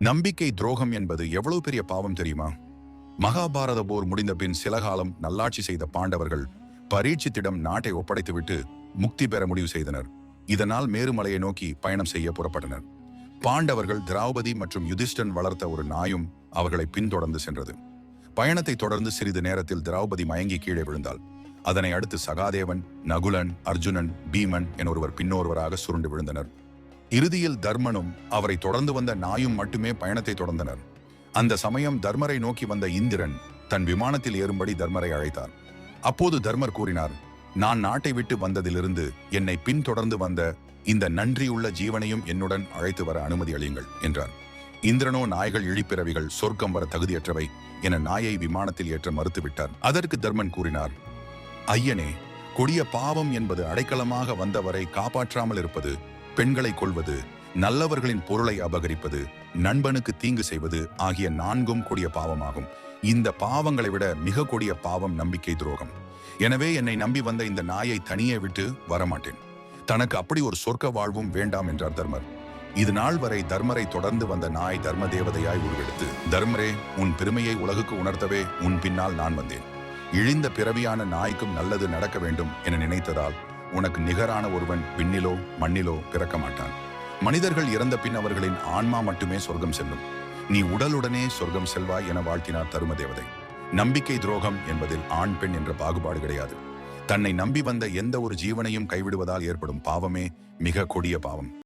நம்பிக்கை துரோகம் என்பது எவ்வளவு பெரிய பாவம் தெரியுமா? மகாபாரத போர் முடிந்த பின் சில காலம் நல்லாட்சி செய்த பாண்டவர்கள் பரீட்சித்திடம் நாட்டை ஒப்படைத்துவிட்டு முக்தி பெற முடிவு செய்தனர். இதனால் மேருமலையை நோக்கி பயணம் செய்ய புறப்பட்டனர். பாண்டவர்கள் திரௌபதி மற்றும் யுதிஷ்டன் வளர்த்த ஒரு நாயும் அவர்களை பின்தொடர்ந்து சென்றது. பயணத்தை தொடர்ந்து சிறிது நேரத்தில் திரௌபதி மயங்கி கீழே விழுந்தாள். அதனை அடுத்து சகாதேவன், நகுலன், அர்ஜுனன், பீமன் என ஒருவர் பின்னொருவராக சுருண்டு விழுந்தனர். இறுதியில் தர்மனும் அவரை தொடர்ந்து வந்த நாயும் மட்டுமே பயணத்தை தொடர்ந்தனர். அந்த சமயம் தர்மரை நோக்கி வந்த இந்திரன் தன் விமானத்தில் ஏறும்படி தர்மரை அழைத்தார். அப்போது தர்மர் கூறினார், நான் நாட்டை விட்டு வந்ததிலிருந்து என்னை பின்தொடர்ந்து வந்த இந்த நன்றியுள்ள ஜீவனையும் என்னுடன் அழைத்து வர அனுமதி அளியுங்கள் என்றார். இந்திரனோ நாய்கள் இழிப்பிறவிகள், சொர்க்கம் வர தகுதியற்றவை என நாயை விமானத்தில் ஏற்ற மறுத்துவிட்டார். அதற்கு தர்மன் கூறினார், ஐயனே, கொடிய பாவம் என்பது அடைக்கலமாக வந்தவரை காப்பாற்றாமல் இருப்பது, பெண்களை கொள்வது, நல்லவர்களின் பொருளை அபகரிப்பது, நண்பனுக்கு தீங்கு செய்வது ஆகிய 4 கொடிய பாவமாகும். இந்த பாவங்களை விட மிக கொடிய பாவம் நம்பிக்கை துரோகம். எனவே என்னை நம்பி வந்த இந்த நாயை தனியே விட்டு வரமாட்டேன். தனக்கு அப்படி ஒரு சொர்க்க வாழ்வும் வேண்டாம் என்றார் தர்மர். இது நாள் வரை தர்மரை தொடர்ந்து வந்த நாய் தர்ம தேவதையாய் உருவெடுத்து, தர்மரே, உன் பெருமையை உலகுக்கு உணர்த்தவே உன் பின்னால் நான் வந்தேன். இழிந்த பிறவியான நாய்க்கும் நல்லது நடக்க வேண்டும் என நினைத்ததால் உனக்கு நிகரான ஒருவன் விண்ணிலோ மண்ணிலோ பிறக்க மாட்டான். மனிதர்கள் இறந்த பின் அவர்களின் ஆன்மா மட்டுமே சொர்க்கம் செல்லும். நீ உடலுடனே சொர்க்கம் செல்வாய் என வாழ்த்தினார் தரும தேவதை. நம்பிக்கை துரோகம் என்பதில் ஆண் பெண் என்ற பாகுபாடு கிடையாது. தன்னை நம்பி வந்த எந்த ஒரு ஜீவனையும் கைவிடுவதால் ஏற்படும் பாவமே மிக கொடிய பாவம்.